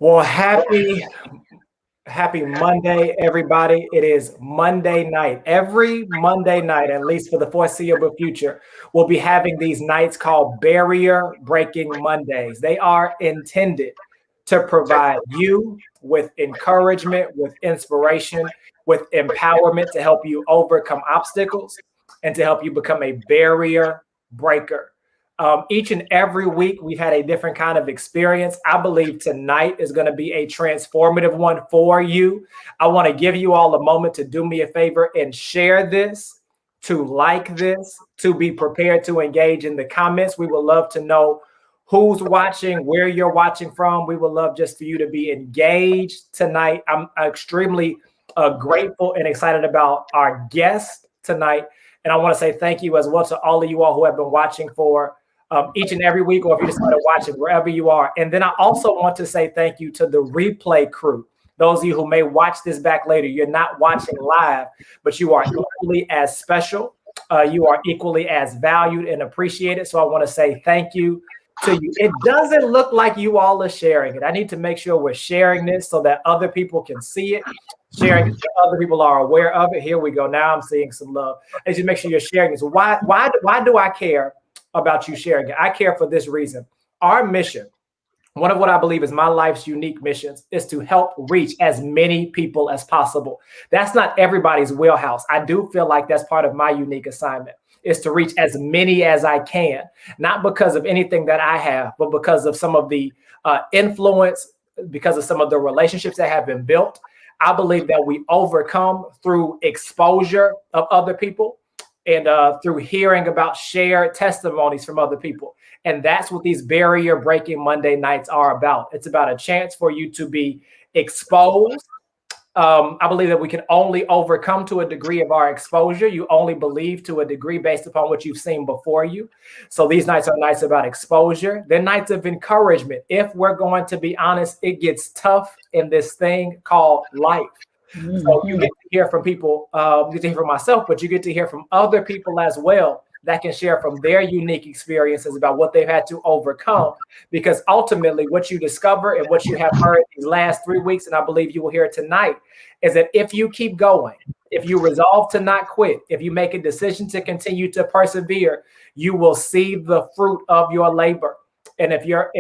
Well, happy Monday, everybody. It is Monday night. Every Monday night, at least for the foreseeable future, we'll be having these nights called Barrier Breaking Mondays. They are intended to provide you with encouragement, with inspiration, with empowerment to help you overcome obstacles and to help you become a barrier breaker. Each and every week, we've had a different kind of experience. I believe tonight is going to be a transformative one for you. I want to give you all a moment to do me a favor and share this, to like this, to be prepared to engage in the comments. We would love to know who's watching, where you're watching from. We would love just for you to be engaged tonight. I'm extremely grateful and excited about our guest tonight. And I want to say thank you as well to all of you all who have been watching for each and every week, or if you just started watching wherever you are. And then I also want to say thank you to the replay crew. Those of you who may watch this back later, you're not watching live, but you are equally as special. You are equally as valued and appreciated. So I want to say thank you to you. It doesn't look like you all are sharing it. I need to make sure we're sharing this so that other people can see it. Sharing it so other people are aware of it. Here we go. Now I'm seeing some love. I need to make sure you're sharing this. Why do I care about you sharing it? I care for this reason. Our mission, one of what I believe is my life's unique missions, is to help reach as many people as possible. That's not everybody's wheelhouse. I do feel like that's part of my unique assignment, is to reach as many as I can, not because of anything that I have, but because of some of the influence, because of some of the relationships that have been built. I believe that we overcome through exposure of other people and through hearing about shared testimonies from other people. And that's what these barrier breaking Monday nights are about. It's about a chance for you to be exposed. I believe that we can only overcome to a degree of our exposure. You only believe to a degree based upon what you've seen before you. So these nights are nights about exposure. They're nights of encouragement. If we're going to be honest, it gets tough in this thing called life. So you get to hear from people, you get to hear from myself, but you get to hear from other people as well that can share from their unique experiences about what they've had to overcome. Because ultimately what you discover and what you have heard these last 3 weeks, and I believe you will hear tonight, is that if you keep going, if you resolve to not quit, if you make a decision to continue to persevere, you will see the fruit of your labor. And if you're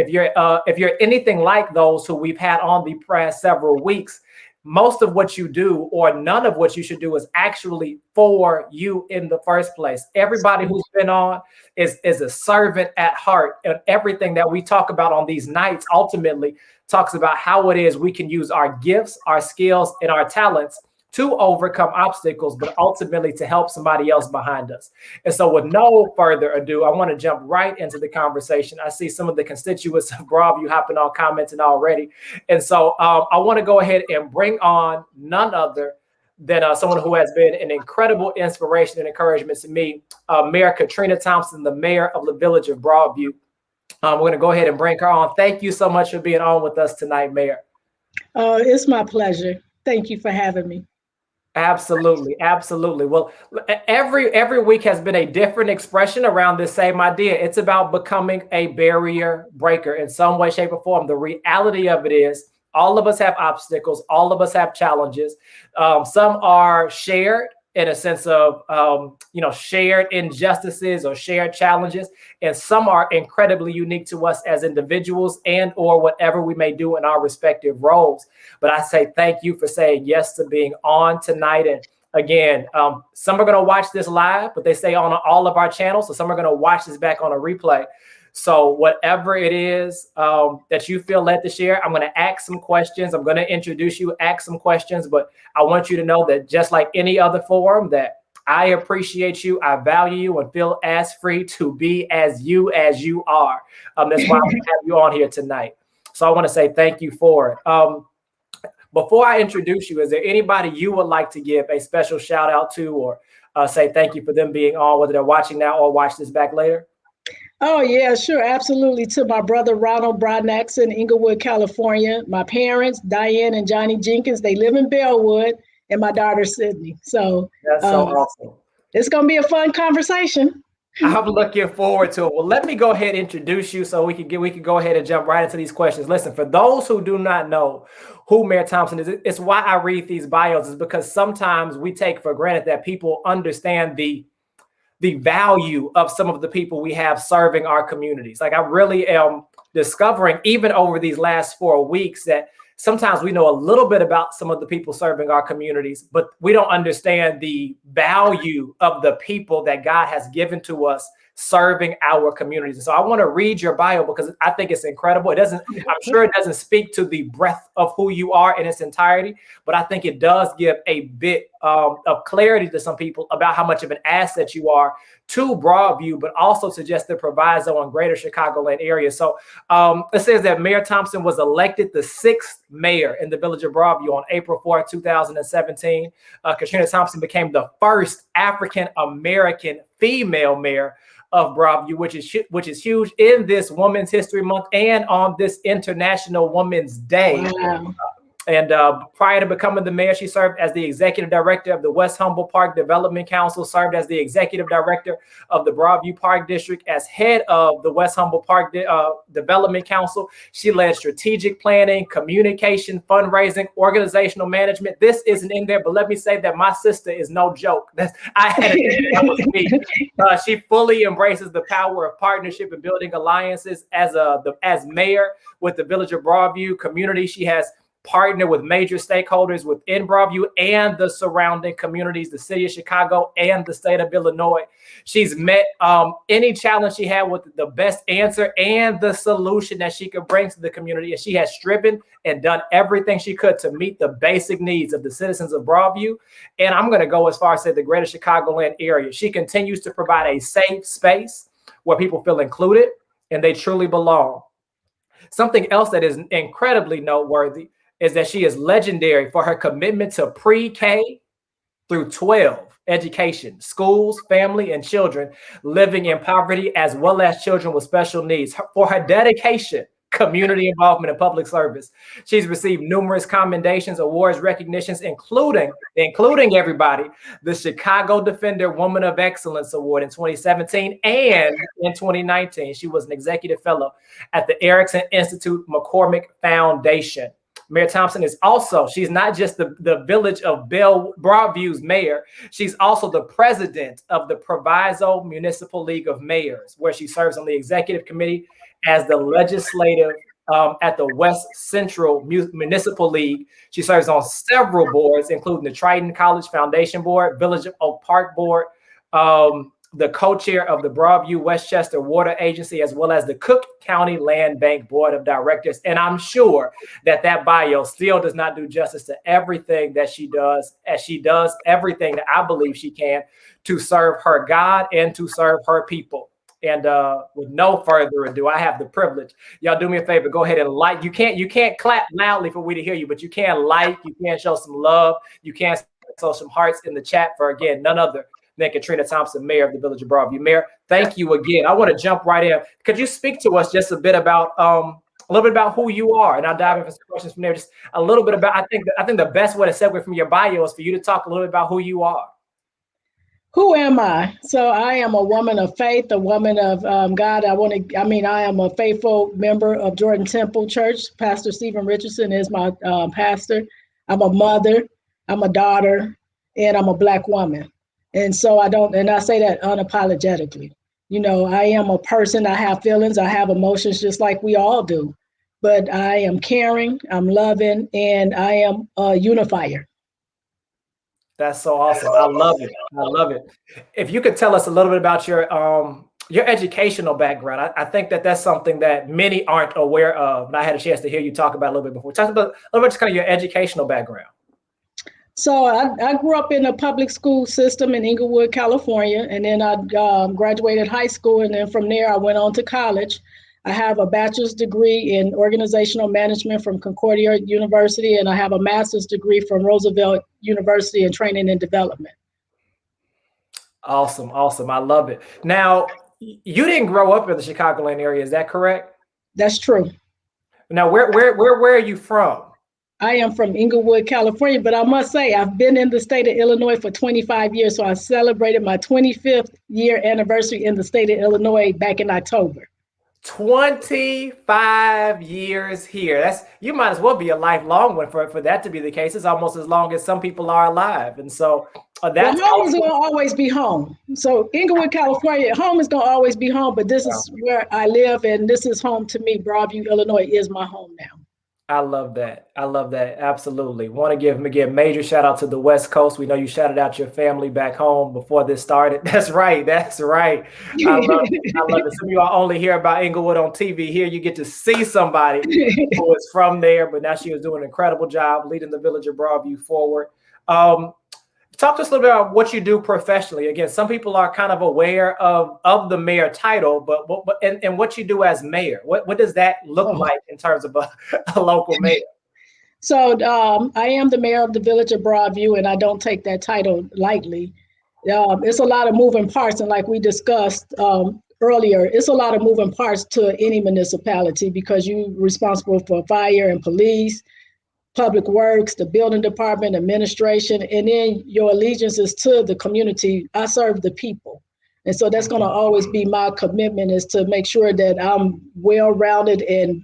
anything like those who we've had on the past several weeks, most of what you do, or none of what you should do, is actually for you in the first place. Everybody who's been on is a servant at heart. And everything that we talk about on these nights ultimately talks about how it is we can use our gifts, our skills, and our talents to overcome obstacles, but ultimately to help somebody else behind us. And so with no further ado, I want to jump right into the conversation. I see some of the constituents of Broadview hopping on, commenting already. And so I want to go ahead and bring on none other than someone who has been an incredible inspiration and encouragement to me, Mayor Katrina Thompson, the mayor of the village of Broadview. We're going to go ahead and bring her on. Thank you so much for being on with us tonight, Mayor. It's my pleasure. Thank you for having me. Absolutely. Absolutely. Well, every week has been a different expression around this same idea. It's about becoming a barrier breaker in some way, shape, or form. The reality of it is all of us have obstacles. All of us have challenges. Some are shared in a sense of, shared injustices or shared challenges. And some are incredibly unique to us as individuals and or whatever we may do in our respective roles. But I say thank you for saying yes to being on tonight. And again, some are going to watch this live, but they stay on all of our channels. So some are going to watch this back on a replay. So whatever it is that you feel led to share, I'm going to ask some questions. I'm going to introduce you, ask some questions, but I want you to know that just like any other forum, that I appreciate you, I value you, and feel as free to be as you are. That's why I have you on here tonight. So I want to say thank you for it. Before I introduce you, is there anybody you would like to give a special shout out to, or say thank you for them being on, whether they're watching now or watch this back later? Oh, yeah, sure. Absolutely. To my brother, Ronald Bronax in Inglewood, California. My parents, Diane and Johnny Jenkins, they live in Bellwood, and my daughter, Sydney. So that's so awesome. It's going to be a fun conversation. I'm looking forward to it. Well, let me go ahead and introduce you so we can go ahead and jump right into these questions. Listen, for those who do not know who Mayor Thompson is, it's why I read these bios, is because sometimes we take for granted that people understand the value of some of the people we have serving our communities. Like, I really am discovering, even over these last 4 weeks, that sometimes we know a little bit about some of the people serving our communities, but we don't understand the value of the people that God has given to us serving our communities. And so I want to read your bio because I think it's incredible. I'm sure it doesn't speak to the breadth of who you are in its entirety, but I think it does give a bit of clarity to some people about how much of an asset you are to Broadview, but also to just the proviso and greater Chicagoland area. So it says that Mayor Thompson was elected the 6th mayor in the village of Broadview on April 4th, 2017. Katrina Thompson became the first African-American female mayor of Broadview, which is huge in this Women's History Month and on this International Women's Day. Wow. And prior to becoming the mayor, she served as the executive director of the West Humble Park Development Council, served as the executive director of the Broadview Park District, as head of the West Humble Park Development Council. She led strategic planning, communication, fundraising, organizational management. This isn't in there, but let me say that my sister is no joke. That was me. She fully embraces the power of partnership and building alliances as mayor with the village of Broadview community. She has partner with major stakeholders within Broadview and the surrounding communities, the city of Chicago and the state of Illinois. She's met any challenge she had with the best answer and the solution that she could bring to the community. And she has striven and done everything she could to meet the basic needs of the citizens of Broadview. And I'm going to go as far as say the greater Chicagoland area. She continues to provide a safe space where people feel included and they truly belong. Something else that is incredibly noteworthy is that she is legendary for her commitment to pre-K through 12 education, schools, family, and children living in poverty, as well as children with special needs. For her dedication, community involvement, and public service, she's received numerous commendations, awards, recognitions, including everybody, the Chicago Defender Woman of Excellence Award in 2017, and in 2019, she was an executive fellow at the Erickson Institute McCormick Foundation. Mayor Thompson is also, she's not just the village of Broadview's mayor, she's also the president of the Proviso Municipal League of Mayors, where she serves on the executive committee as the legislative at the West Central Municipal League. She serves on several boards, including the Triton College Foundation Board, Village of Oak Park Board, the co-chair of the Broadview Westchester Water Agency, as well as the Cook County Land Bank Board of Directors. And I'm sure that bio still does not do justice to everything that she does, as she does everything that I believe she can to serve her God and to serve her people. And with no further ado, I have the privilege. Y'all do me a favor, go ahead and like. You can't clap loudly for we to hear you, but you can like, you can show some love, you can show some hearts in the chat for, again, none other than Katrina Thompson, mayor of the village of Broadview. Mayor, thank you again. I want to jump right in. Could you speak to us just a little bit about who you are? And I'll dive into some questions from there. Just a little bit about, I think the best way to segue from your bio is for you to talk a little bit about who you are. Who am I? So I am a woman of faith, a woman of God. I am a faithful member of Jordan Temple Church. Pastor Stephen Richardson is my pastor. I'm a mother, I'm a daughter, and I'm a Black woman. And so I say that unapologetically. You know, I am a person, I have feelings, I have emotions just like we all do. But I am caring, I'm loving, and I am a unifier. That's so awesome. I love it. I love it. If you could tell us a little bit about your educational background. I think that's something that many aren't aware of. And I had a chance to hear you talk about a little bit before. Talk about a little bit just kind of your educational background. So I grew up in a public school system in Inglewood, California, and then I graduated high school, and then from there I went on to college. I have a bachelor's degree in organizational management from Concordia University, and I have a master's degree from Roosevelt University in training and development. Awesome, awesome. I love it. Now, you didn't grow up in the Chicagoland area, is that correct? That's true. Now, where are you from? I am from Inglewood, California, but I must say I've been in the state of Illinois for 25 years. So I celebrated my 25th year anniversary in the state of Illinois back in October. 25 years here. You might as well be a lifelong one for that to be the case. It's almost as long as some people are alive. And so that's home is going to always be home. So Inglewood, California, home is going to always be home, but this is where I live and this is home to me. Broadview, Illinois is my home now. I love that. I love that. Absolutely. Want to give again major shout out to the West Coast. We know you shouted out your family back home before this started. That's right. That's right. I love it. I love it. Some of you all only hear about Inglewood on TV. Here you get to see somebody who is from there, but now she is doing an incredible job leading the village of Broadview forward. Talk to us a little bit about what you do professionally. Again, some people are kind of aware of the mayor title, but what you do as mayor. What does that look like in terms of a local mayor? So I am the mayor of the village of Broadview, and I don't take that title lightly. It's a lot of moving parts, and like we discussed earlier, it's a lot of moving parts to any municipality because you're responsible for fire and police, public works, the building department, administration, and then your allegiance is to the community. I serve the people. And so that's going to always be my commitment, is to make sure that I'm well-rounded and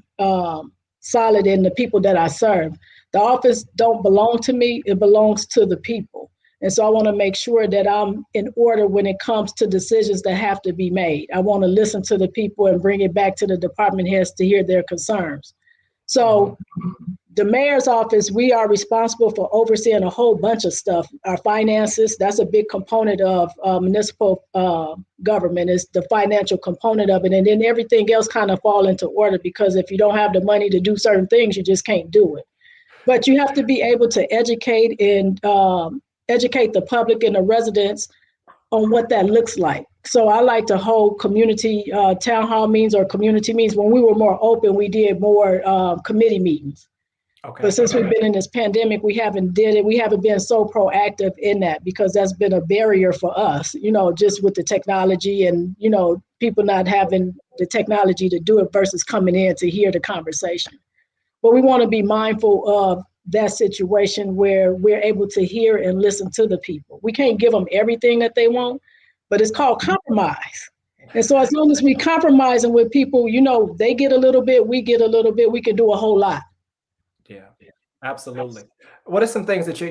solid in the people that I serve. The office don't belong to me, it belongs to the people. And so I want to make sure that I'm in order when it comes to decisions that have to be made. I want to listen to the people and bring it back to the department heads to hear their concerns. So the mayor's office, we are responsible for overseeing a whole bunch of stuff. Our finances, that's a big component of municipal government, is the financial component of it. And then everything else kind of fall into order, because if you don't have the money to do certain things, you just can't do it. But you have to be able to educate and educate the public and the residents on what that looks like. So I like to hold community town hall meetings or community meetings. When we were more open, we did more committee meetings. Okay. But since we've been in this pandemic, we haven't did it. We haven't been so proactive in that, because that's been a barrier for us, just with the technology and, people not having the technology to do it versus coming in to hear the conversation. But we want to be mindful of that situation where we're able to hear and listen to the people. We can't give them everything that they want, but it's called compromise. And so as long as we compromising with people, they get a little bit, we get a little bit, we can do a whole lot. Yeah, absolutely. What are some things that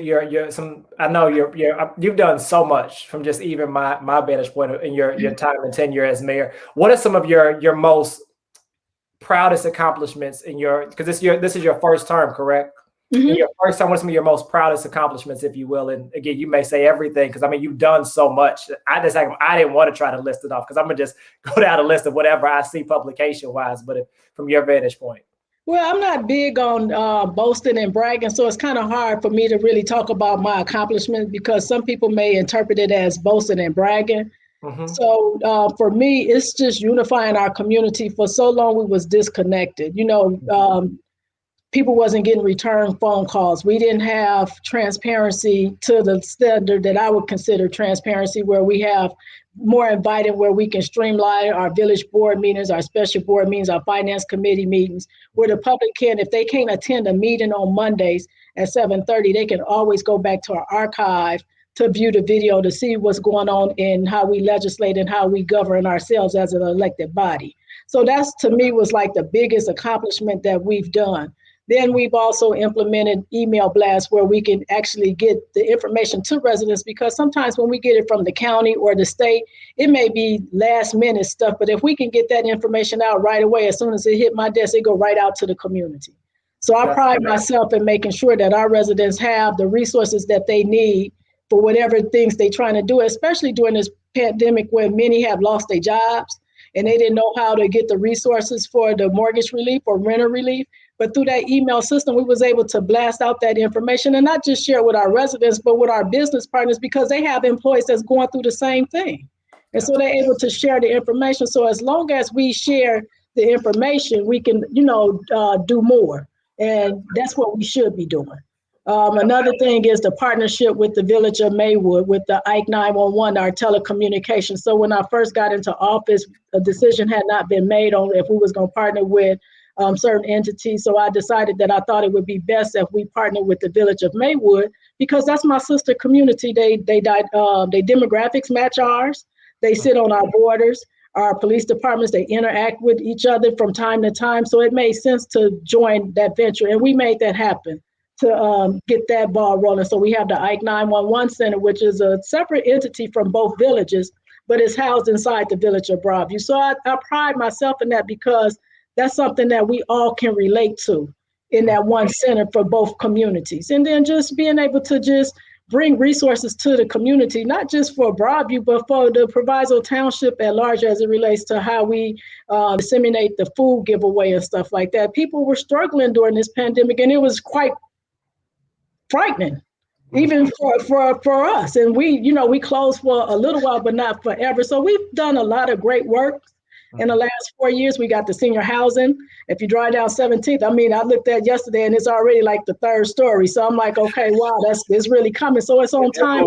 I know you've done so much from just even my vantage point in your time and tenure as mayor. What are some of your most proudest accomplishments because this is your first term, correct? Mm-hmm. In your first time, what are some of your most proudest accomplishments, if you will? And again, you may say everything, because you've done so much. I didn't want to try to list it off, because I'm gonna just go down a list of whatever I see publication wise. But from your vantage point. Well, I'm not big on boasting and bragging, so it's kind of hard for me to really talk about my accomplishments, because some people may interpret it as boasting and bragging. Mm-hmm. So for me, it's just unifying our community. For so long, we was disconnected. People wasn't getting return phone calls. We didn't have transparency to the standard that I would consider transparency, where we have more inviting, where we can streamline our village board meetings, our special board meetings, our finance committee meetings, where the public can, if they can't attend a meeting on Mondays at 7:30, they can always go back to our archive to view the video to see what's going on and how we legislate and how we govern ourselves as an elected body. So that's, to me, was like the biggest accomplishment that we've done. Then we've also implemented email blasts, where we can actually get the information to residents, because sometimes when we get it from the county or the state, it may be last minute stuff, but if we can get that information out right away, as soon as it hit my desk, it go right out to the community. So I pride myself in making sure that our residents have the resources that they need for whatever things they're trying to do, especially during this pandemic, where many have lost their jobs and they didn't know how to get the resources for the mortgage relief or renter relief. But through that email system, we was able to blast out that information, and not just share with our residents, but with our business partners, because they have employees that's going through the same thing. And so they're able to share the information. So as long as we share the information, we can, do more. And that's what we should be doing. Another thing is the partnership with the village of Maywood, with the Ike 911, our telecommunications. So when I first got into office, a decision had not been made on if we was going to partner with certain entities. So I decided that I thought it would be best if we partnered with the Village of Maywood, because that's my sister community. They demographics match ours. They sit on our borders. Our police departments, they interact with each other from time to time. So it made sense to join that venture. And we made that happen to get that ball rolling. So we have the Ike 911 Center, which is a separate entity from both villages, but it's housed inside the village of Broadview. So I pride myself in that, because that's something that we all can relate to in that one center for both communities. And then just being able to just bring resources to the community, not just for Broadview, but for the Proviso Township at large, as it relates to how we disseminate the food giveaway and stuff like that. People were struggling during this pandemic, and it was quite frightening, even for us. And we closed for a little while, but not forever. So we've done a lot of great work. In the last 4 years, we got the senior housing. If you drive down 17th, I looked at yesterday and it's already like the third story. So I'm like, okay, wow, it's really coming. So it's on time.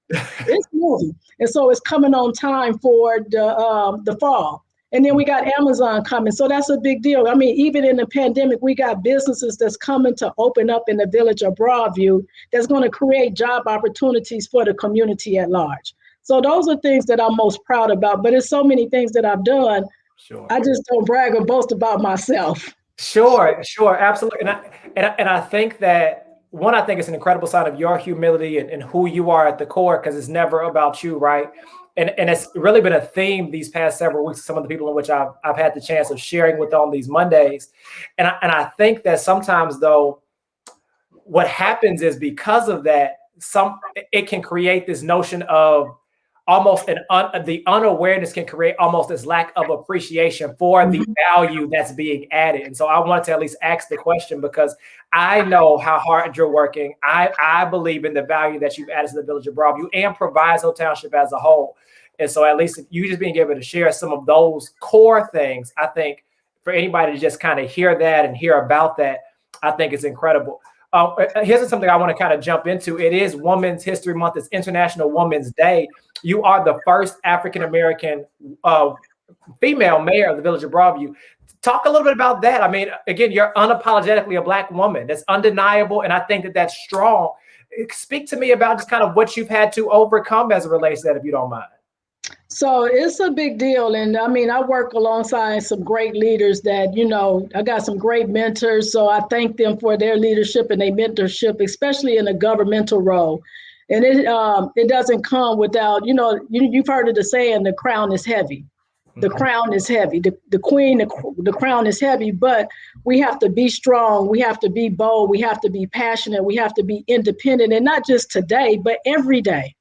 It's moving. And so it's coming on time for the fall. And then we got Amazon coming. So that's a big deal. Even in the pandemic, we got businesses that's coming to open up in the village of Broadview that's going to create job opportunities for the community at large. So those are things that I'm most proud about, but it's so many things that I've done. Sure. I just don't brag or boast about myself. Sure, absolutely. And I think that, one, I think it's an incredible sign of your humility and who you are at the core, because it's never about you, right? And it's really been a theme these past several weeks, some of the people in which I've had the chance of sharing with on these Mondays. And I think that sometimes, though, what happens is, because of that, it can create this notion of almost the unawareness can create almost this lack of appreciation for the value that's being added. And so I wanted to at least ask the question, because I know how hard you're working. I believe in the value that you've added to the village of Broadview and Proviso Township as a whole. And so at least you just being able to share some of those core things, I think for anybody to just kind of hear that and hear about that, I think it's incredible. Here's something I want to kind of jump into. It is Women's History Month. It's International Women's Day. You are the first African-American female mayor of the village of Broadview. Talk a little bit about that. Again, you're unapologetically a Black woman. That's undeniable, and I think that that's strong. Speak to me about just kind of what you've had to overcome as it relates to that, if you don't mind. So it's a big deal. And I work alongside some great leaders that, I got some great mentors. So I thank them for their leadership and their mentorship, especially in a governmental role. And it doesn't come without, you've heard of the saying, the crown is heavy. The crown is heavy. The queen, the crown is heavy, but we have to be strong. We have to be bold. We have to be passionate. We have to be independent, and not just today, but every day.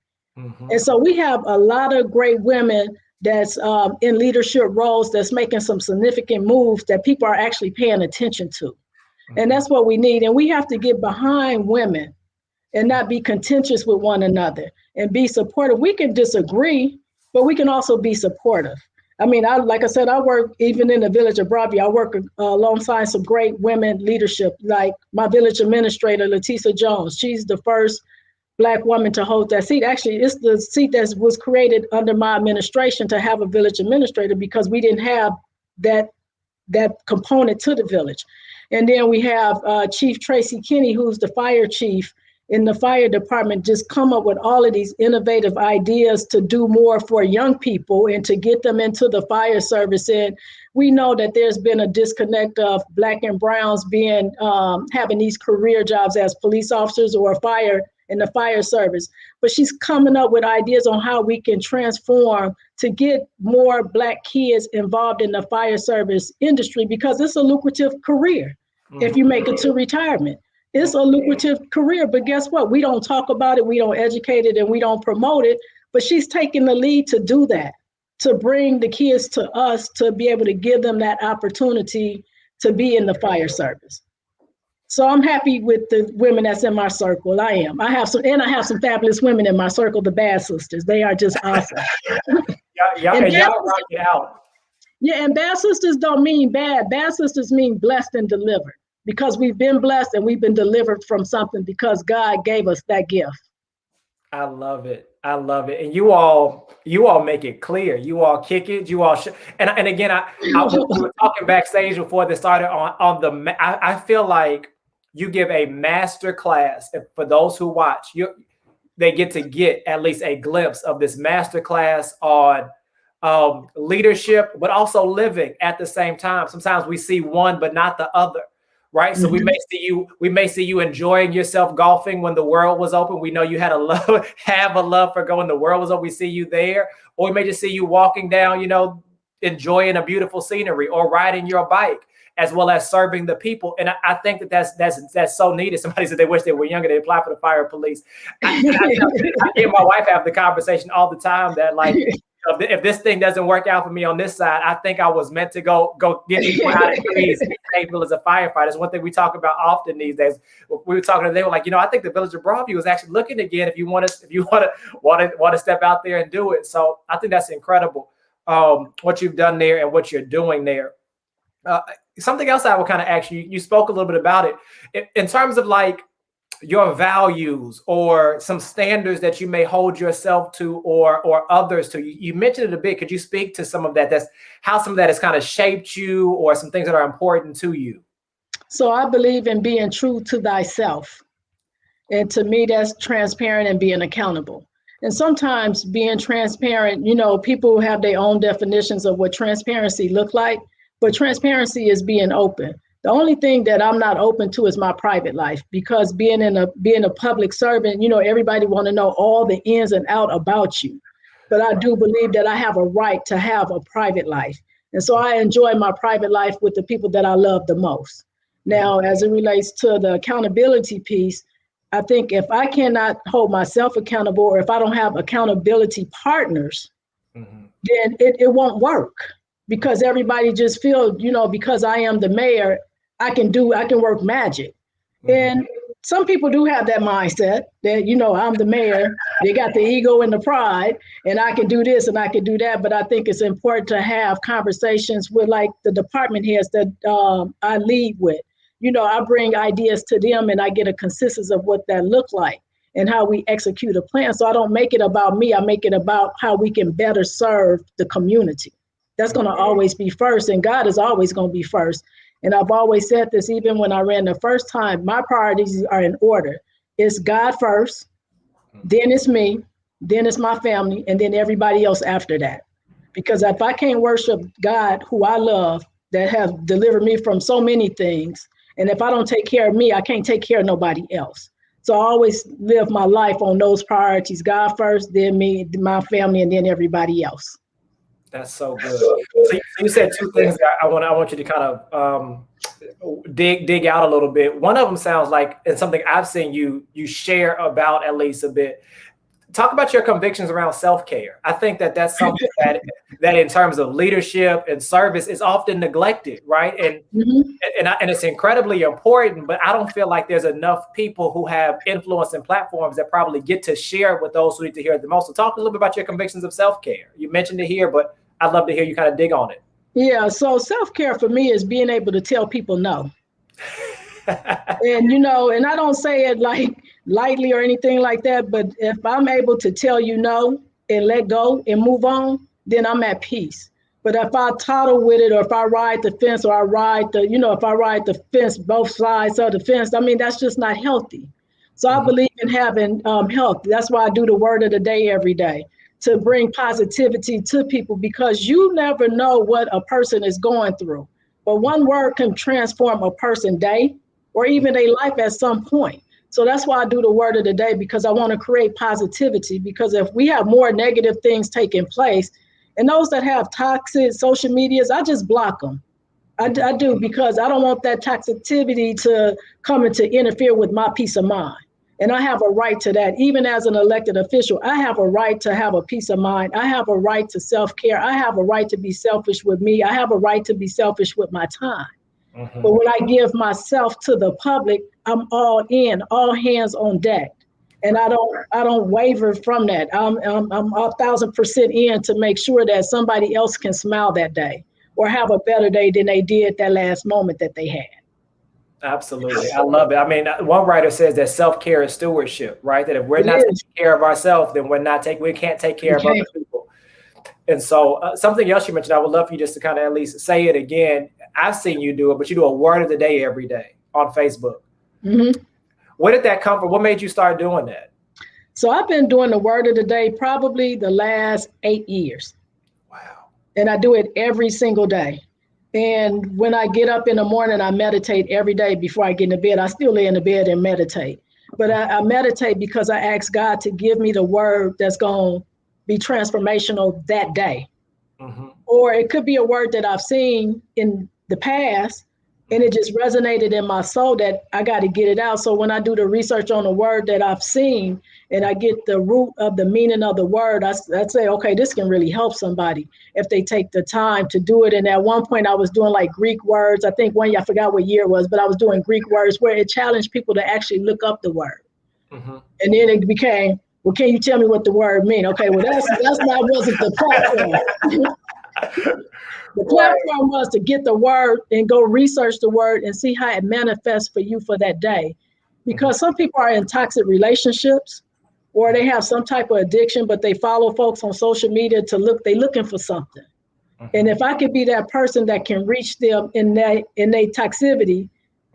And so we have a lot of great women that's in leadership roles that's making some significant moves that people are actually paying attention to. And that's what we need. And we have to get behind women and not be contentious with one another and be supportive. We can disagree, but we can also be supportive. Like I said, I work even in the village of Broadview. I work alongside some great women leadership, like my village administrator, Letisa Jones. She's the first Black woman to hold that seat. Actually, it's the seat that was created under my administration to have a village administrator, because we didn't have that component to the village. And then we have Chief Tracy Kinney, who's the fire chief in the fire department, just come up with all of these innovative ideas to do more for young people and to get them into the fire service. And we know that there's been a disconnect of Black and browns being having these career jobs as police officers or in the fire service. But she's coming up with ideas on how we can transform to get more Black kids involved in the fire service industry, because it's a lucrative career. If you make it to retirement, it's a lucrative career. But guess what? We don't talk about it, we don't educate it, and we don't promote it. But she's taking the lead to do that, to bring the kids to us, to be able to give them that opportunity to be in the fire service. So I'm happy with the women that's in my circle. I am. I have some fabulous women in my circle, the Bad Sisters. They are just awesome. Y'all rock it out. Yeah, and Bad Sisters don't mean bad. Bad Sisters mean blessed and delivered, because we've been blessed and we've been delivered from something because God gave us that gift. I love it. I love it. And you all make it clear. You all kick it. You all and again, we were talking backstage before this started on I feel like you give a master class for those who watch. They get at least a glimpse of this master class on leadership, but also living at the same time. Sometimes we see one, but not the other. Right. So we may see you enjoying yourself golfing when the world was open. We know you had have a love for going, the world was open. We see you there. Or we may just see you walking down, enjoying a beautiful scenery or riding your bike, as well as serving the people. And I think that's so needed. Somebody said they wish they were younger, they apply for the fire police. I hear my wife have the conversation all the time that, like, if this thing doesn't work out for me on this side, I think I was meant to go get people out of trees and save as a firefighter. It's one thing we talk about often these days. We were talking, they were like, I think the village of Broadview is actually looking again. If you want to step out there and do it. So I think that's incredible, what you've done there and what you're doing there. Something else I would kind of ask you. You spoke a little bit about it in terms of like your values or some standards that you may hold yourself to or others to. You mentioned it a bit. Could you speak to some of that? That's how some of that has kind of shaped you, or some things that are important to you. So I believe in being true to thyself. And to me, that's transparent and being accountable. And sometimes being transparent, people have their own definitions of what transparency look like, but transparency is being open. The only thing that I'm not open to is my private life, because being a public servant, everybody want to know all the ins and out about you. But I do believe that I have a right to have a private life. And so I enjoy my private life with the people that I love the most. Now, as it relates to the accountability piece, I think if I cannot hold myself accountable, or if I don't have accountability partners, then it won't work, because everybody just feels, because I am the mayor, I can work magic. And some people do have that mindset that, I'm the mayor, they got the ego and the pride, and I can do this and I can do that. But I think it's important to have conversations with, like, the department heads that I lead with. I bring ideas to them and I get a consensus of what that looks like and how we execute a plan. So I don't make it about me. I make it about how we can better serve the community. That's going to always be first, and God is always going to be first. And I've always said this, even when I ran the first time, my priorities are in order. It's God first, then it's me, then it's my family, and then everybody else after that. Because if I can't worship God, who I love, that has delivered me from so many things, and if I don't take care of me, I can't take care of nobody else. So I always live my life on those priorities: God first, then me, my family, and then everybody else. That's so good. So you said two things that I want you to kind of dig out a little bit. One of them sounds like it's something I've seen you share about at least a bit. Talk about your convictions around self-care. I think that's something that in terms of leadership and service is often neglected, right? And and it's incredibly important, but I don't feel like there's enough people who have influence and platforms that probably get to share with those who need to hear it the most. So talk a little bit about your convictions of self-care. You mentioned it here, but I'd love to hear you kind of dig on it. Yeah, so self-care for me is being able to tell people no. And, and I don't say it like lightly or anything like that, but if I'm able to tell you no and let go and move on, then I'm at peace. But if I toddle with it, or if I ride the fence, or if I ride the fence, both sides of the fence, that's just not healthy. So I believe in having health. That's why I do the word of the day every day, to bring positivity to people, because you never know what a person is going through. But one word can transform a person's day or even their life at some point. So that's why I do the word of the day, because I want to create positivity. Because if we have more negative things taking place, and those that have toxic social medias, I just block them. I do, because I don't want that toxicity to come and to interfere with my peace of mind. And I have a right to that. Even as an elected official, I have a right to have a peace of mind. I have a right to self-care. I have a right to be selfish with me. I have a right to be selfish with my time. But when I give myself to the public, I'm all in, all hands on deck. And I don't waver from that. I'm 1,000% in to make sure that somebody else can smile that day or have a better day than they did that last moment that they had. Absolutely. I love it. I mean, one writer says that self-care is stewardship, right? That if we're It not is. taking care of ourselves, then we can't take We care of other can't. people. And so something else you mentioned, I would love for you just to kind of at least say it again. I've seen you do it, but you do a word of the day every day on Facebook. Mm-hmm. Where did that come from? What made you start doing that? So I've been doing the word of the day probably the last 8 years. Wow. And I do it every single day. And when I get up in the morning, I meditate every day before I get into bed. I still lay in the bed and meditate. But I meditate because I ask God to give me the word that's going to be transformational that day. Mm-hmm. Or it could be a word that I've seen in the past and it just resonated in my soul that I got to get it out. So when I do the research on the word that I've seen and I get the root of the meaning of the word, I say, okay, this can really help somebody if they take the time to do it. And at one point I was doing like Greek words. I think I forgot what year it was, but I was doing Greek words where it challenged people to actually look up the word. Mm-hmm. And then it became, well, can you tell me what the word mean? Okay, well, that's not wasn't the platform. The platform was to get the word and go research the word and see how it manifests for you for that day. Because some people are in toxic relationships or they have some type of addiction, but they follow folks on social media they're looking for something. And if I could be that person that can reach them in their toxicity,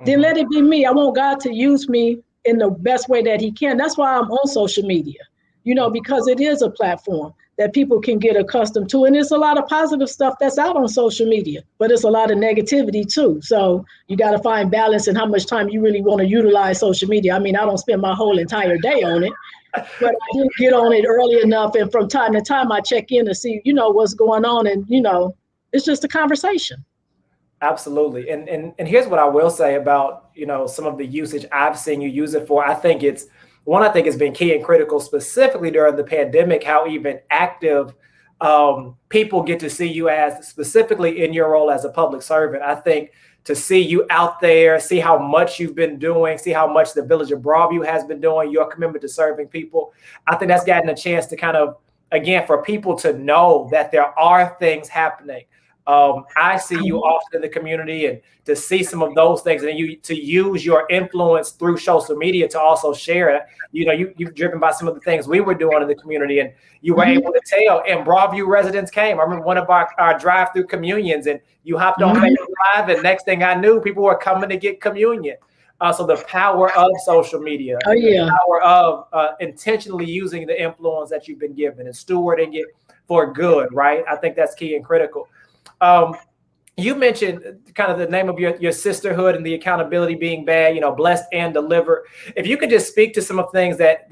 then let it be me. I want God to use me in the best way that he can. That's why I'm on social media, because it is a platform that people can get accustomed to. And there's a lot of positive stuff that's out on social media, but it's a lot of negativity too. So you got to find balance in how much time you really want to utilize social media. I mean, I don't spend my whole entire day on it, but I do get on it early enough. And from time to time, I check in to see, what's going on. And, it's just a conversation. Absolutely. And here's what I will say about, some of the usage I've seen you use it for. I think it's been key and critical, specifically during the pandemic, how even active people get to see you as, specifically in your role as a public servant. I think to see you out there, see how much you've been doing, see how much the village of Broadview has been doing, your commitment to serving people. I think that's gotten a chance to kind of, again, for people to know that there are things happening. I see you often in the community, and to see some of those things, and you to use your influence through social media to also share it. You've driven by some of the things we were doing in the community, and you were able to tell. And Broadview residents came. I remember one of our drive-through communions, and you hopped on Facebook Live, and next thing I knew, people were coming to get communion. So the power of social media, the power of intentionally using the influence that you've been given and stewarding it for good, right? I think that's key and critical. You mentioned kind of the name of your sisterhood and the accountability being bad, blessed and delivered. If you could just speak to some of things that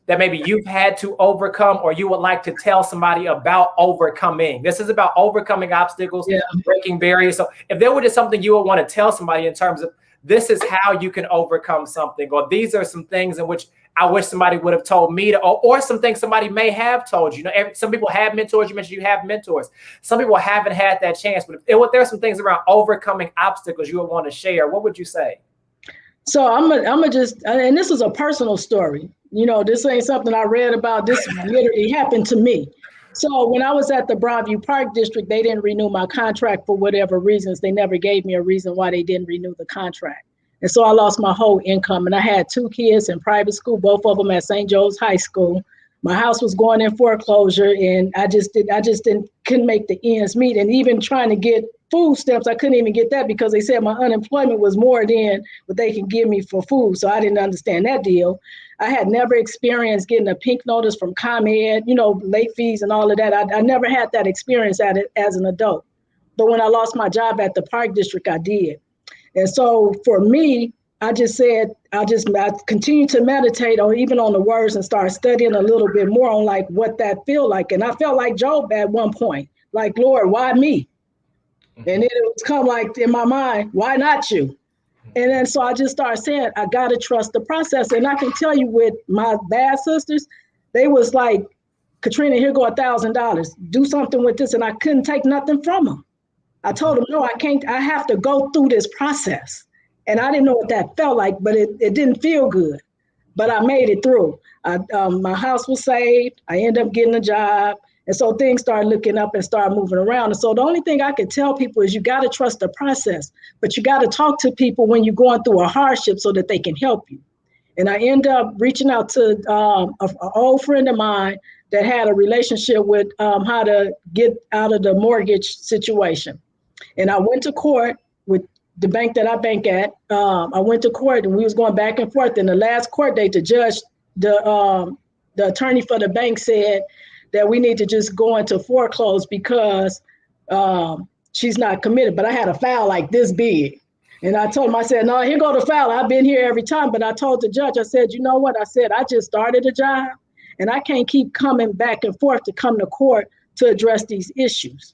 maybe you've had to overcome, or you would like to tell somebody about overcoming. This is about overcoming obstacles, breaking barriers. So if there were just something you would want to tell somebody in terms of, this is how you can overcome something, or these are some things in which I wish somebody would have told me or some things somebody may have told you. Some people have mentors. You mentioned you have mentors. Some people haven't had that chance. But if there are some things around overcoming obstacles you would want to share, what would you say? So I'm gonna just, and this is a personal story. This ain't something I read about. This literally happened to me. So when I was at the Broadview Park District, they didn't renew my contract for whatever reasons. They never gave me a reason why they didn't renew the contract. And so I lost my whole income. And I had 2 kids in private school, both of them at St. Joe's High School. My house was going in foreclosure, and I just couldn't make the ends meet. And even trying to get food stamps, I couldn't even get that because they said my unemployment was more than what they can give me for food. So I didn't understand that deal. I had never experienced getting a pink notice from ComEd, late fees and all of that. I never had that experience at it as an adult. But when I lost my job at the Park District, I did. And so for me, I just said, I continue to meditate on even on the words and start studying a little bit more on like what that feel like. And I felt like Job at one point, like, Lord, why me? And then it was come like in my mind, why not you? And then so I just started saying, I got to trust the process. And I can tell you with my bad sisters, they was like, Katrina, here go $1,000. Do something with this. And I couldn't take nothing from them. I told them, no, I can't. I have to go through this process. And I didn't know what that felt like, but it didn't feel good. But I made it through. My house was saved. I ended up getting a job. And so things start looking up and start moving around. And so the only thing I could tell people is you got to trust the process, but you got to talk to people when you're going through a hardship so that they can help you. And I end up reaching out to an old friend of mine that had a relationship with how to get out of the mortgage situation. And I went to court with the bank that I bank at. I went to court and we was going back and forth. And the last court date, the judge, the attorney for the bank said that we need to just go into foreclose because she's not committed. But I had a file like this big. And I told him, I said, no, here go the file. I've been here every time. But I told the judge, I said, you know what? I said, I just started a job and I can't keep coming back and forth to come to court to address these issues.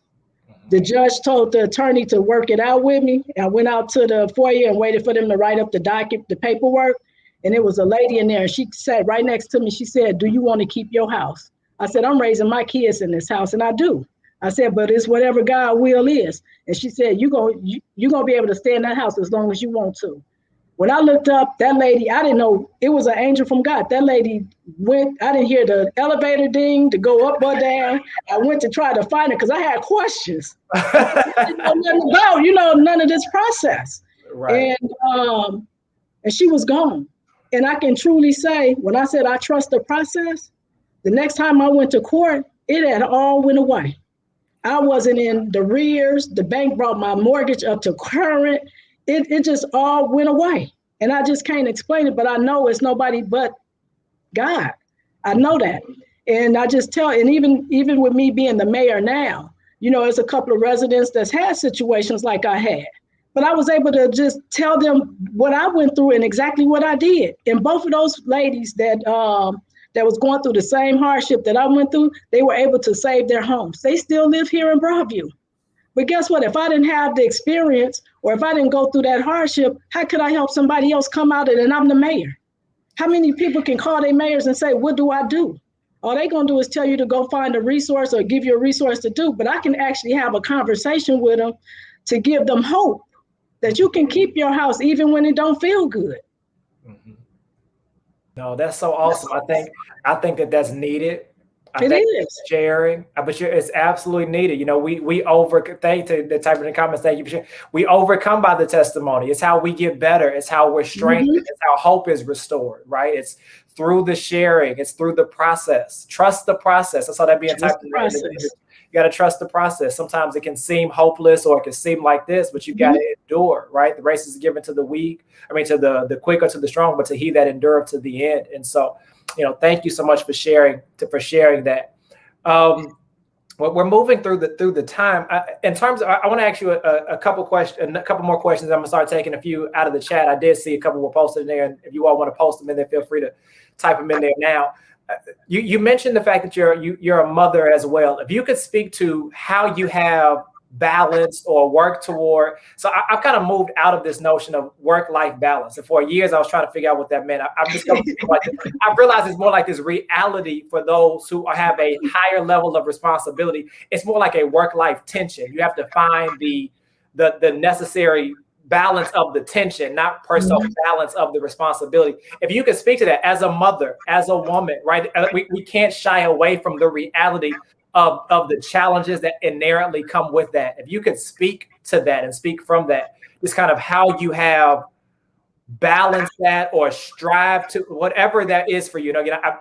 The judge told the attorney to work it out with me. I went out to the foyer and waited for them to write up the paperwork. And it was a lady in there and she sat right next to me. She said, do you want to keep your house? I said, I'm raising my kids in this house and I do. I said, but it's whatever God will is. And she said, you're gonna be able to stay in that house as long as you want to. When I looked up, that lady, I didn't know, it was an angel from God. That lady went, I didn't hear the elevator ding to go up or down. I went to try to find her because I had questions. I didn't know nothing about, none of this process. Right. And she was gone. And I can truly say, when I said I trust the process, the next time I went to court, it had all went away. I wasn't in the rears. The bank brought my mortgage up to current. It just all went away. And I just can't explain it, but I know it's nobody but God. I know that. And I just tell, and even with me being the mayor now, it's a couple of residents that's had situations like I had. But I was able to just tell them what I went through and exactly what I did. And both of those ladies that was going through the same hardship that I went through, they were able to save their homes. They still live here in Broadview. But guess what? If I didn't have the experience or if I didn't go through that hardship, how could I help somebody else come out of it and I'm the mayor? How many people can call their mayors and say, what do I do? All they're going to do is tell you to go find a resource or give you a resource to do. But I can actually have a conversation with them to give them hope that you can keep your house even when it don't feel good. Mm-hmm. No, that's so awesome. I think that's needed. It is sharing, but it's absolutely needed. We thank to the type of the comments. Thank you for sharing. We overcome by the testimony. It's how we get better. It's how we're strengthened. Mm-hmm. It's how hope is restored. Right? It's through the sharing. It's through the process. Trust the process. That's how that being typed in. You got to trust the process. Sometimes it can seem hopeless or it can seem like this, but you got to endure. Right? The race is given to the weak. To the quick or to the strong, but to he that endureth to the end. And so, thank you so much for sharing that. We're moving through the time. In terms of, I want to ask you a couple more questions. I'm gonna start taking a few out of the chat. I did see a couple were posted in there, and if you all want to post them in there, feel free to type them in there now. You mentioned the fact that you're a mother as well. If you could speak to how you have balance or work toward. So I've kind of moved out of this notion of work-life balance. And for years, I was trying to figure out what that meant. I've discovered I realized it's more like this reality for those who have a higher level of responsibility. It's more like a work-life tension. You have to find the necessary balance of the tension, not personal balance of the responsibility. If you could speak to that as a mother, as a woman, right? We can't shy away from the reality of the challenges that inherently come with that. If you could speak to that and speak from that, just kind of how you have balanced that or strive to whatever that is for you.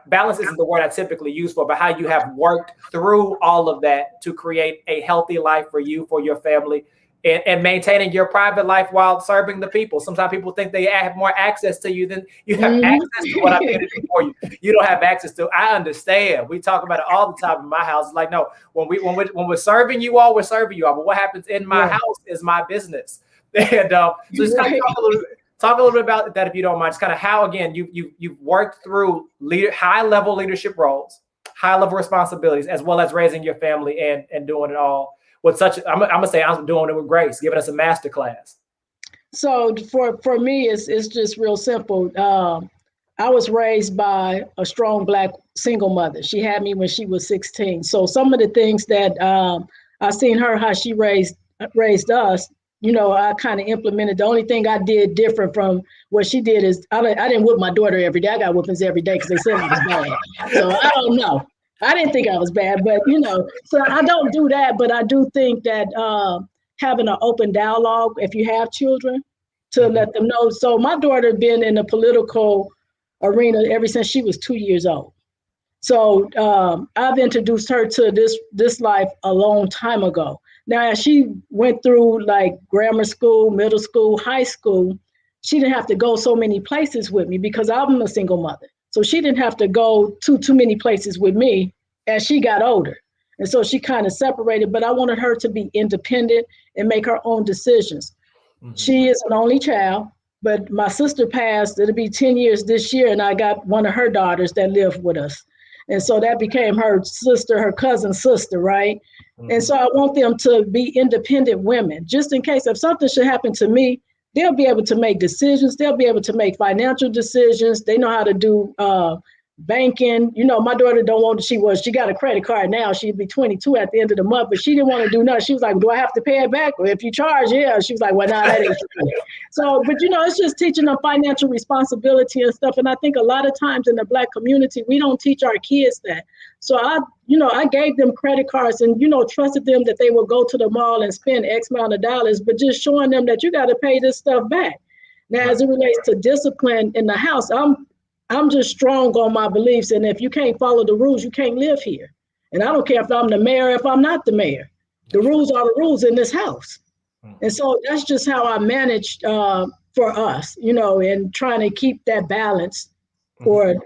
Balance isn't the word I typically use for, but how you have worked through all of that to create a healthy life for you, for your family, and maintaining your private life while serving the people. Sometimes people think they have more access to you than you have access to what I've been doing for you. You don't have access to. I understand. We talk about it all the time in my house. It's like, no, when we're serving you all, we're serving you all. But what happens in my house is my business. And so just kind of talk a little bit about that, if you don't mind. Just kind of how, again, you've worked through high level leadership roles, high level responsibilities, as well as raising your family and doing it all with such, I'm gonna say I'm doing it with grace, giving us a master class. So for me, it's just real simple. I was raised by a strong Black single mother. She had me when she was 16. So some of the things that I seen her, how she raised us, I kind of implemented. The only thing I did different from what she did is I didn't whip my daughter every day. I got whippings every day because they said I was bad. So I don't know. I didn't think I was bad, but so I don't do that. But I do think that having an open dialogue, if you have children, to let them know. So my daughter been in the political arena ever since she was 2 years old. So I've introduced her to this life a long time ago. Now, as she went through like grammar school, middle school, high school, she didn't have to go so many places with me because I'm a single mother. So she didn't have to go too many places with me as she got older. And so she kind of separated, but I wanted her to be independent and make her own decisions. She is an only child, but my sister passed. It'll be 10 years this year, and I got one of her daughters that lived with us. And so that became her sister, her cousin's sister, right? And so I want them to be independent women, just in case if something should happen to me, they'll be able to make decisions. They'll be able to make financial decisions. They know how to do banking. My daughter don't want, she got a credit card now. She'd be 22 at the end of the month, but she didn't want to do nothing. She was like, do I have to pay it back? Or if you charge, yeah. She was like, well, nah, that ain't true. So, but it's just teaching them financial responsibility and stuff. And I think a lot of times in the Black community, we don't teach our kids that. So I gave them credit cards and, trusted them that they will go to the mall and spend X amount of dollars, but just showing them that you got to pay this stuff back. Now, as it relates to discipline in the house, I'm just strong on my beliefs. And if you can't follow the rules, you can't live here. And I don't care if I'm the mayor, if I'm not the mayor. The rules are the rules in this house. And so that's just how I managed for us, and trying to keep that balance or,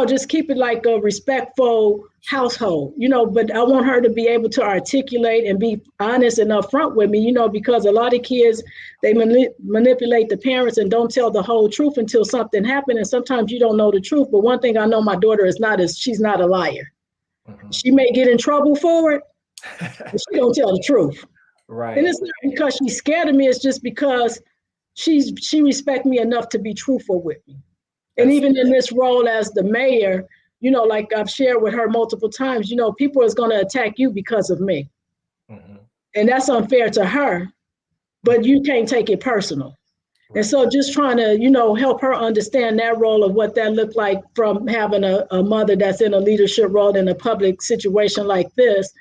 just keep it like a respectful household, but I want her to be able to articulate and be honest and upfront with me, because a lot of kids, they manipulate the parents and don't tell the whole truth until something happened. And sometimes you don't know the truth. But one thing I know my daughter she's not a liar. She may get in trouble for it, but she don't tell the truth. Right. And it's not because she's scared of me. It's just because she respects me enough to be truthful with me. And even in this role as the mayor, like I've shared with her multiple times, people is going to attack you because of me. And that's unfair to her, but you can't take it personal. Right. And so just trying to, help her understand that role of what that looked like from having a mother that's in a leadership role in a public situation like this.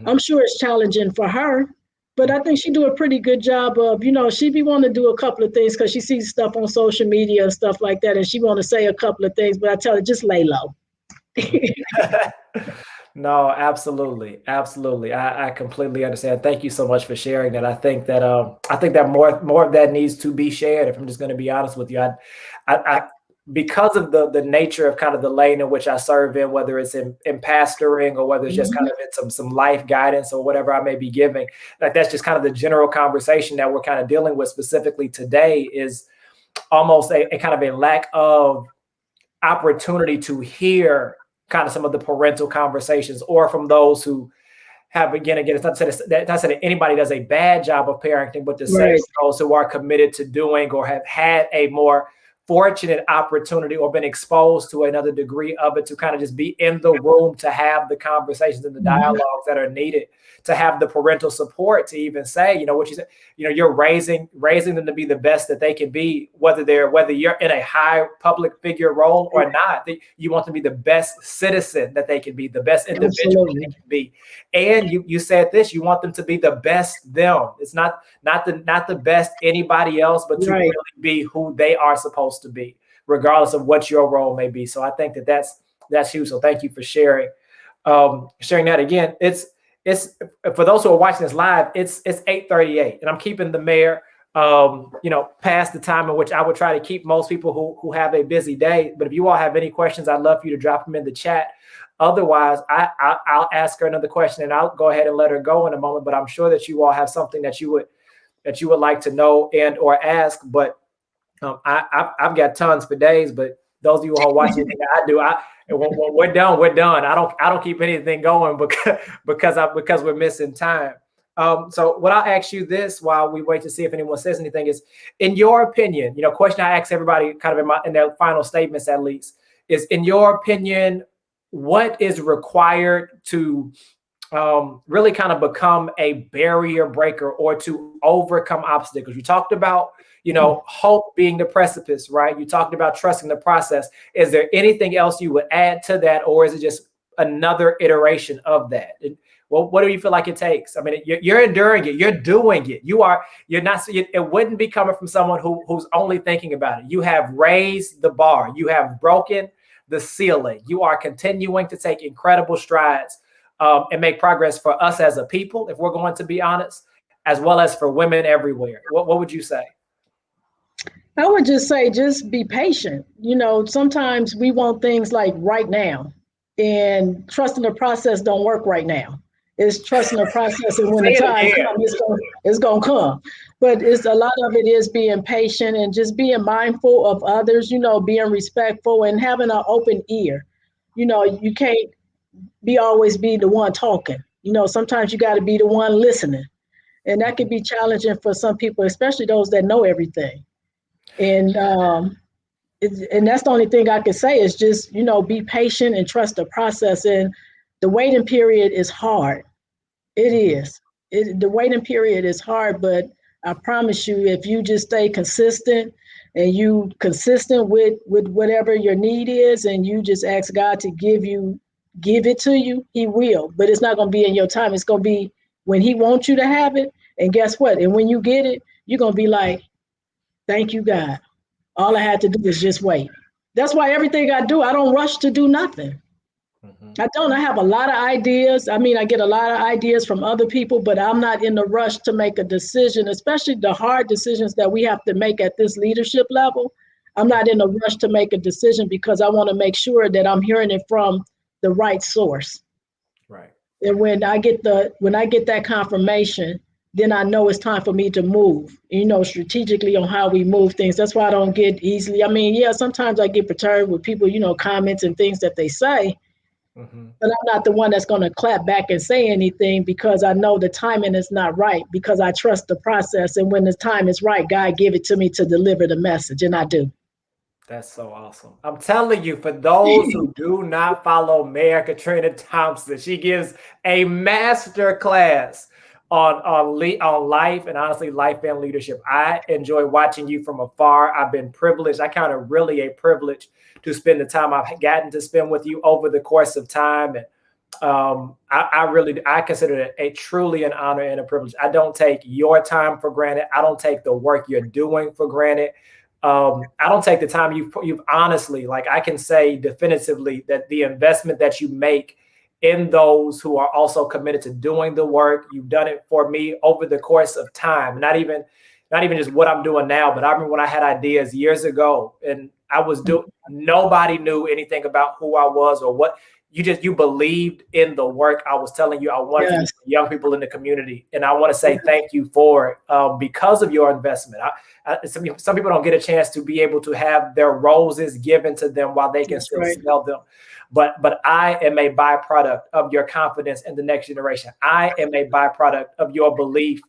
I'm sure it's challenging for her. But I think she do a pretty good job of, she be wanting to do a couple of things because she sees stuff on social media and stuff like that. And she want to say a couple of things, but I tell her, just lay low. No, absolutely. Absolutely. I completely understand. Thank you so much for sharing that. I think that more of that needs to be shared. If I'm just going to be honest with you, I because of the nature of kind of the lane in which I serve in, whether it's in pastoring or whether it's just kind of in some life guidance or whatever I may be giving, like that's just kind of the general conversation that we're kind of dealing with specifically today is almost a kind of a lack of opportunity to hear kind of some of the parental conversations or from those who have, again, it's not that anybody does a bad job of parenting, but to say those who are committed to doing or have had a more fortunate opportunity or been exposed to another degree of it to kind of just be in the room to have the conversations and the dialogues that are needed to have the parental support to even say, what you said, you're raising them to be the best that they can be, whether you're in a high public figure role or not. You want them to be the best citizen that they can be, the best individual they can be. And you said this, you want them to be the best them. It's not the best anybody else, but to really be who they are supposed to be, regardless of what your role may be. So I think that's huge. So thank you for sharing that. Again, it's for those who are watching this live, it's 8:38 and I'm keeping the mayor past the time in which I would try to keep most people who have a busy day. But if you all have any questions, I'd love for you to drop them in the chat. Otherwise, I'll ask her another question and I'll go ahead and let her go in a moment. But I'm sure that you all have something that you would like to know and or ask. But I've got tons for days. But those of you who are watching anything I do, when we're done, we're done. I don't keep anything going because we're missing time. So what I'll ask you this while we wait to see if anyone says anything is, in your opinion, question I ask everybody kind of in their final statements at least is, in your opinion, what is required to really kind of become a barrier breaker or to overcome obstacles? You talked about, hope being the precipice, right? You talked about trusting the process. Is there anything else you would add to that? Or is it just another iteration of that? Well, what do you feel like it takes? I mean, you're enduring it. You're doing it. You're not. It wouldn't be coming from someone who's only thinking about it. You have raised the bar. You have broken the ceiling. You are continuing to take incredible strides and make progress for us as a people, if we're going to be honest, as well as for women everywhere. What would you say? I would just say, just be patient. Sometimes we want things like right now, and trusting the process don't work right now. It's trusting the process, and when the time comes, it's gonna come. But it's a lot of it is being patient and just being mindful of others. Being respectful and having an open ear. You can't always be the one talking. Sometimes you got to be the one listening, and that can be challenging for some people, especially those that know everything. And that's the only thing I can say is just, be patient and trust the process. And the waiting period is hard. It is. The waiting period is hard, but I promise you, if you just stay consistent and you consistent with whatever your need is, and you just ask God to give it to you, he will. But it's not going to be in your time. It's going to be when he wants you to have it. And guess what? And when you get it, you're going to be like, thank you, God. All I had to do is just wait. That's why everything I do, I don't rush to do nothing. I don't. I have a lot of ideas. I mean, I get a lot of ideas from other people, but I'm not in the rush to make a decision, especially the hard decisions that we have to make at this leadership level. I'm not in a rush to make a decision because I want to make sure that I'm hearing it from the right source. Right. And when I get that confirmation, then I know it's time for me to move, strategically on how we move things. That's why I don't get easily. I mean, yeah, sometimes I get perturbed with people, comments and things that they say, but I'm not the one that's going to clap back and say anything because I know the timing is not right, because I trust the process. And when the time is right, God give it to me to deliver the message, and I do. That's so awesome. I'm telling you, for those who do not follow Mayor Katrina Thompson, she gives a master class on life, and honestly, life and leadership. I enjoy watching you from afar. I've been privileged. I count it really a privilege to spend the time I've gotten to spend with you over the course of time. And I consider it a truly an honor and a privilege. I don't take your time for granted. I don't take the work you're doing for granted. I don't take the time you've honestly, like I can say definitively that the investment that you make in those who are also committed to doing the work, you've done it for me over the course of time. Not even just what I'm doing now, but I remember when I had ideas years ago and nobody knew anything about who I was or what. You believed in the work I was telling you I wanted to do for young people in the community. And I want to say thank you for it because of your investment. Some people don't get a chance to be able to have their roses given to them while they can still smell them. But I am a byproduct of your confidence in the next generation. I am a byproduct of your belief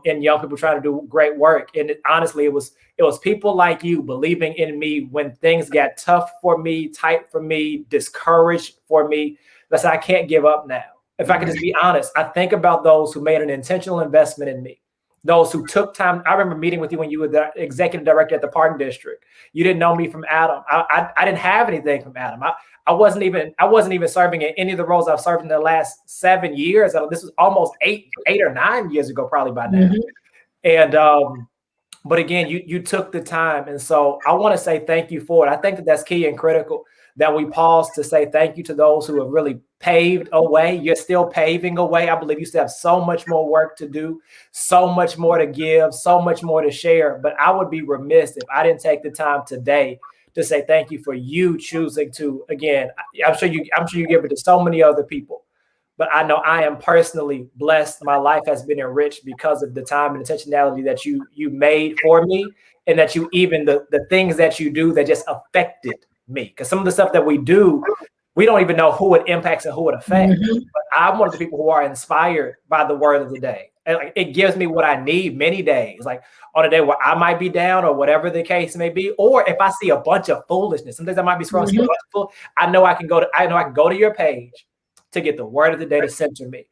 in young people trying to do great work. And honestly, it was people like you believing in me when things got tough for me, tight for me, discouraged for me. Listen, I can't give up now. If I could just be honest, I think about those who made an intentional investment in me. Those who took time. I remember meeting with you when you were the executive director at the Park District. You didn't know me from Adam. I didn't have anything from Adam. I wasn't even serving in any of the roles I've served in the last 7 years. This was almost eight or 9 years ago, probably by now. And but again, you took the time, and so I want to say thank you for it. I think that's key and critical that we pause to say thank you to those who have really paved a way. You're still paving a way. I believe you still have so much more work to do, so much more to give, so much more to share. But I would be remiss if I didn't take the time today to say thank you for you choosing to, again, I'm sure you give it to so many other people, but I know I am personally blessed. My life has been enriched because of the time and intentionality that you made for me, and that you even the things that you do that just affected me. Because some of the stuff that we do, we don't even know who it impacts and who it affects. But I'm one of the people who are inspired by the word of the day. And like, it gives me what I need many days, like on a day where I might be down or whatever the case may be, or if I see a bunch of foolishness. Sometimes I might be scrolling. I know I can go to your page to get the word of the day to center me.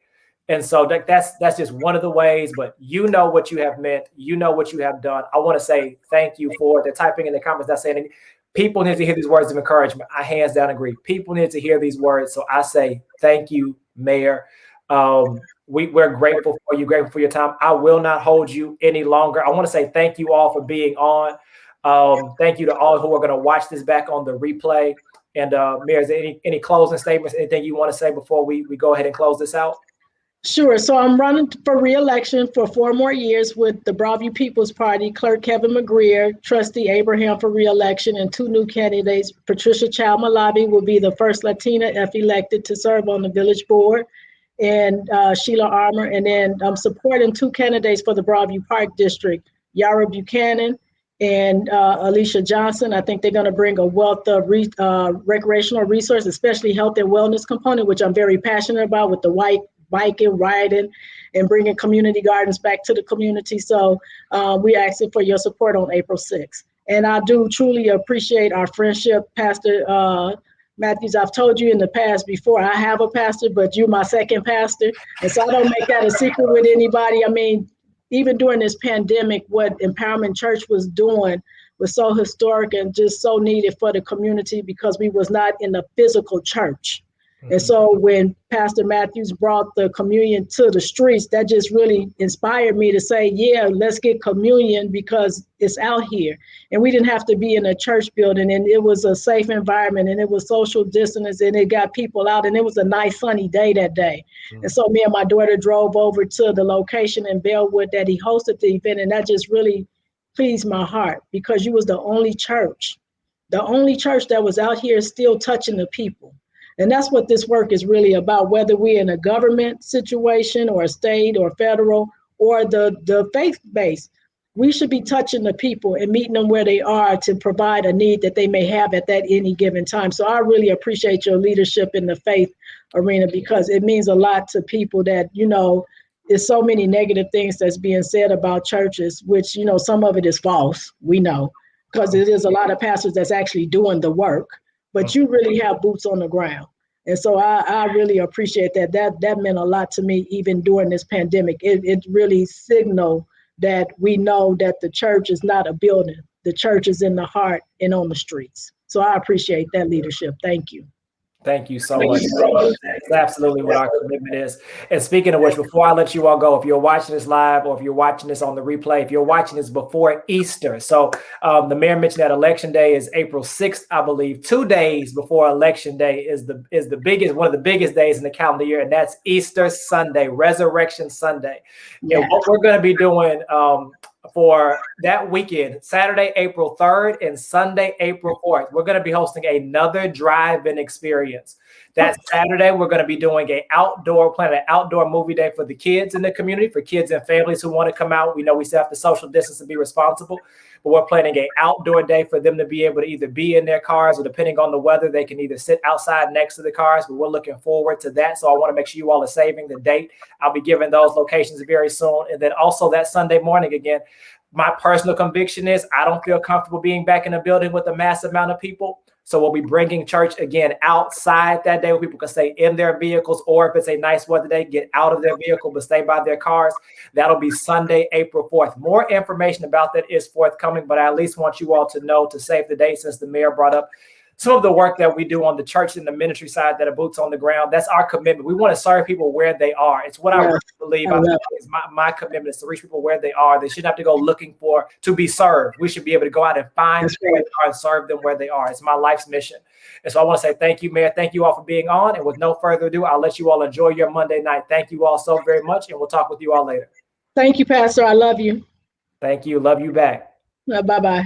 And so that's just one of the ways, but you know what you have meant, you know what you have done. I want to say thank you for the typing in the comments. That's saying People need to hear these words of encouragement. I hands down agree. People need to hear these words. So I say thank you, Mayor. We're grateful for you, grateful for your time. I will not hold you any longer. I want to say thank you all for being on. Thank you to all who are going to watch this back on the replay. And Mayor, is there any closing statements, anything you want to say before we go ahead and close this out? Sure. So I'm running for re-election for 4 more years with the Broadview People's Party, Clerk Kevin McGreer, Trustee Abraham for re-election, and 2 new candidates. Patricia Child-Malabi will be the first Latina, if elected, to serve on the village board, and Sheila Armour. And then I'm supporting 2 candidates for the Broadview Park District, Yara Buchanan and Alicia Johnson. I think they're going to bring a wealth of recreational resources, especially health and wellness component, which I'm very passionate about, with the biking, riding, and bringing community gardens back to the community. So we're asking for your support on April 6th. And I do truly appreciate our friendship, Pastor Matthews. I've told you in the past before, I have a pastor, but you're my second pastor. And so I don't make that a secret with anybody. I mean, even during this pandemic, what Empowerment Church was doing was so historic and just so needed for the community, because we was not in a physical church. And so when Pastor Matthews brought the communion to the streets, that just really inspired me to say, yeah, let's get communion, because it's out here. And we didn't have to be in a church building, and it was a safe environment, and it was social distance, and it got people out, and it was a nice sunny day that day. And so me and my daughter drove over to the location in Bellwood that he hosted the event, and that just really pleased my heart, because you was the only church that was out here still touching the people. And that's what this work is really about, whether we're in a government situation or a state or federal or the faith base. We should be touching the people and meeting them where they are to provide a need that they may have at that any given time. So I really appreciate your leadership in the faith arena, because it means a lot to people that, there's so many negative things that's being said about churches, which, some of it is false, we know, because it is a lot of pastors that's actually doing the work. But you really have boots on the ground. And so I really appreciate that. That meant a lot to me, even during this pandemic. It really signaled that we know that the church is not a building. The church is in the heart and on the streets. So I appreciate that leadership. Thank you. Thank you so much. That's absolutely what our commitment is. And speaking of which, before I let you all go, if you're watching this live or if you're watching this on the replay, if you're watching this before Easter, so the mayor mentioned that Election Day is April 6th, I believe. 2 days before Election Day is the biggest, one of the biggest days in the calendar year, and that's Easter Sunday, Resurrection Sunday. Yeah. And what we're going to be doing for that weekend, Saturday, April 3rd and Sunday, April 4th, we're going to be hosting another drive-in experience. That Saturday, we're going to be doing planning an outdoor movie day for the kids in the community, for kids and families who want to come out. We know we still have to social distance and be responsible, but we're planning an outdoor day for them to be able to either be in their cars, or depending on the weather, they can either sit outside next to the cars, but we're looking forward to that. So I want to make sure you all are saving the date. I'll be giving those locations very soon. And then also that Sunday morning, again, my personal conviction is I don't feel comfortable being back in a building with a massive amount of people. So we'll be bringing church again outside that day, where people can stay in their vehicles, or if it's a nice weather day, get out of their vehicle, but stay by their cars. That'll be Sunday, April 4th. More information about that is forthcoming, but I at least want you all to know, to save the date, since the mayor brought up some of the work that we do on the church and the ministry side that are boots on the ground. That's our commitment. We want to serve people where they are. It's what I really believe. My commitment is to reach people where they are. They shouldn't have to go looking to be served. We should be able to go out and find them where they are and serve them where they are. It's my life's mission. And so I want to say thank you, Mayor. Thank you all for being on. And with no further ado, I'll let you all enjoy your Monday night. Thank you all so very much. And we'll talk with you all later. Thank you, Pastor. I love you. Thank you. Love you back. Bye-bye.